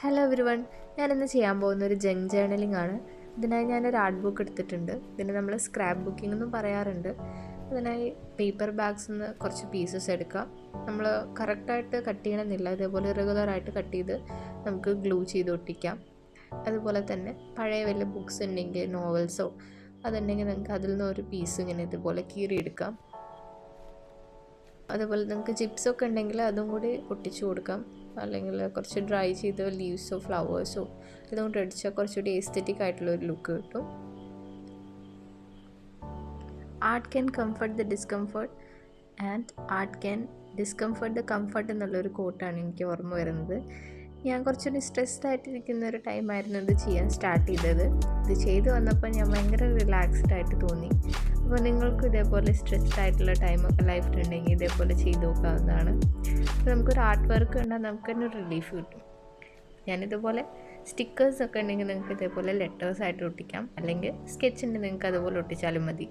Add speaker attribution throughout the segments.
Speaker 1: Hello every one, ഞാനിന്ന് ചെയ്യാൻ പോകുന്ന ഒരു ജങ്ക് ജേർണലിംഗ് ആണ്. ഇതിനായി ഞാനൊരു ആർട്ട് ബുക്ക് എടുത്തിട്ടുണ്ട്. ഇതിന് നമ്മൾ സ്ക്രാപ്പ് ബുക്കിംഗ് എന്നും പറയാറുണ്ട്. അതിനായി പേപ്പർ ബാഗ്സിൽ നിന്ന് കുറച്ച് പീസസ് എടുക്കാം. നമ്മൾ കറക്റ്റായിട്ട് കട്ട് ചെയ്യണമെന്നില്ല, ഇതേപോലെ റെഗുലറായിട്ട് കട്ട് ചെയ്ത് നമുക്ക് ഗ്ലൂ ചെയ്ത് ഒട്ടിക്കാം. അതുപോലെ തന്നെ പഴയ വല്ല ബുക്സ് ഉണ്ടെങ്കിൽ, നോവൽസോ അതുണ്ടെങ്കിൽ നിങ്ങൾക്ക് അതിൽ നിന്ന് ഒരു പീസ് ഇങ്ങനെ ഇതുപോലെ കീറിയെടുക്കാം. അതുപോലെ നിങ്ങൾക്ക് ചിപ്സൊക്കെ ഉണ്ടെങ്കിൽ അതും കൂടി ഒട്ടിച്ചു കൊടുക്കാം. അല്ലെങ്കിൽ കുറച്ച് ഡ്രൈ ചെയ്ത ലീവ്സോ ഫ്ലവേഴ്സോ ഇതുകൊണ്ട് അടിച്ചാൽ കുറച്ചുകൂടി എസ്തെറ്റിക് ആയിട്ടുള്ളൊരു ലുക്ക് കിട്ടും. Art can comfort the discomfort and art can discomfort the comfort എന്നുള്ളൊരു കോട്ടാണ് എനിക്ക് ഓർമ്മ വരുന്നത്. ഞാൻ കുറച്ചുകൂടി സ്ട്രെസ്ഡ് ആയിട്ടിരിക്കുന്ന ഒരു ടൈമായിരുന്നു ഇത് ചെയ്യാൻ സ്റ്റാർട്ട് ചെയ്തത്. ഇത് ചെയ്ത് വന്നപ്പോൾ ഞാൻ ഭയങ്കര റിലാക്സ്ഡ് ആയിട്ട് തോന്നി. അപ്പോൾ നിങ്ങൾക്കും ഇതേപോലെ സ്ട്രെസ്ഡ് ആയിട്ടുള്ള ടൈമൊക്കെ ലൈഫിലുണ്ടെങ്കിൽ ഇതേപോലെ ചെയ്ത് നോക്കാവുന്നതാണ്. അപ്പോൾ നമുക്കൊരു ആർട്ട് വർക്ക് കണ്ടാൽ നമുക്ക് തന്നെ ഒരു റിലീഫ് കിട്ടും. ഞാനിതുപോലെ സ്റ്റിക്കേഴ്സൊക്കെ ഉണ്ടെങ്കിൽ നിങ്ങൾക്ക് ഇതേപോലെ ലെറ്റേഴ്സായിട്ട് ഒട്ടിക്കാം, അല്ലെങ്കിൽ സ്കെച്ചിൻ്റെ നിങ്ങൾക്ക് അതുപോലെ ഒട്ടിച്ചാലും മതി.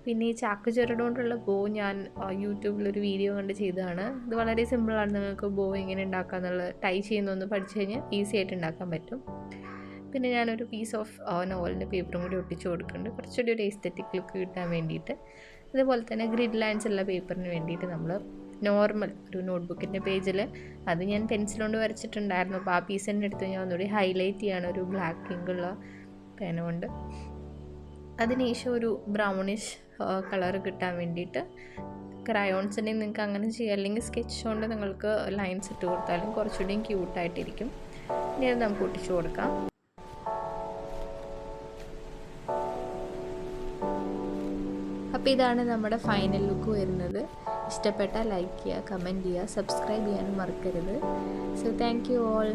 Speaker 1: പിന്നെ ഈ ചാക്ക് ചുരട് കൊണ്ടുള്ള ബോ ഞാൻ യൂട്യൂബിലൊരു വീഡിയോ കണ്ട് ചെയ്തതാണ്. ഇത് വളരെ സിമ്പിളാണ്. നിങ്ങൾക്ക് ബോ എങ്ങനെ ഉണ്ടാക്കാമെന്നുള്ളത് ടൈ ചെയ്യുന്നൊന്ന് പഠിച്ചു കഴിഞ്ഞാൽ ഈസി ആയിട്ട് ഉണ്ടാക്കാൻ പറ്റും. പിന്നെ ഞാനൊരു പീസ് ഓഫ് നോവലിൻ്റെ പേപ്പറും കൂടി ഒട്ടിച്ച് കൊടുക്കുന്നുണ്ട്, കുറച്ചുകൂടി ഒരു എസ്തെറ്റിക് ലുക്ക് കിട്ടാൻ വേണ്ടിയിട്ട്. അതുപോലെ തന്നെ ഗ്രിഡ് ലൈൻസ് ഉള്ള പേപ്പറിന് വേണ്ടിയിട്ട് നമ്മൾ നോർമൽ ഒരു നോട്ട്ബുക്കിൻ്റെ പേജിൽ അത് ഞാൻ പെൻസിൽ കൊണ്ട് വരച്ചിട്ടുണ്ടായിരുന്നു. അപ്പോൾ ആ പീസിൻ്റെ അടുത്ത് ഞാൻ ഒന്നുകൂടി ഹൈലൈറ്റ് ചെയ്യാണ് ഒരു ബ്ലാക്ക് ഇങ്കുള്ള പേന കൊണ്ട്. അതിനുശേഷം ഒരു ബ്രൗണിഷ് കളർ കിട്ടാൻ വേണ്ടിയിട്ട് ക്രയോൺസിൻ്റെ നിങ്ങൾക്ക് അങ്ങനെ ചെയ്യാം, അല്ലെങ്കിൽ സ്കെച്ച് കൊണ്ട് നിങ്ങൾക്ക് ലൈൻസ് ഇട്ട് കൊടുത്താലും കുറച്ചുകൂടിയും ക്യൂട്ടായിട്ടിരിക്കും. ഇനി അത് നമുക്ക് ഒട്ടിച്ചു കൊടുക്കാം. അപ്പോൾ ഇതാണ് നമ്മുടെ ഫൈനൽ ലുക്ക് വരുന്നത്. ഇഷ്ടപ്പെട്ടാൽ ലൈക്ക് ചെയ്യുക, കമൻറ്റ് ചെയ്യുക, സബ്സ്ക്രൈബ് ചെയ്യാനും മറക്കരുത്. So thank you all.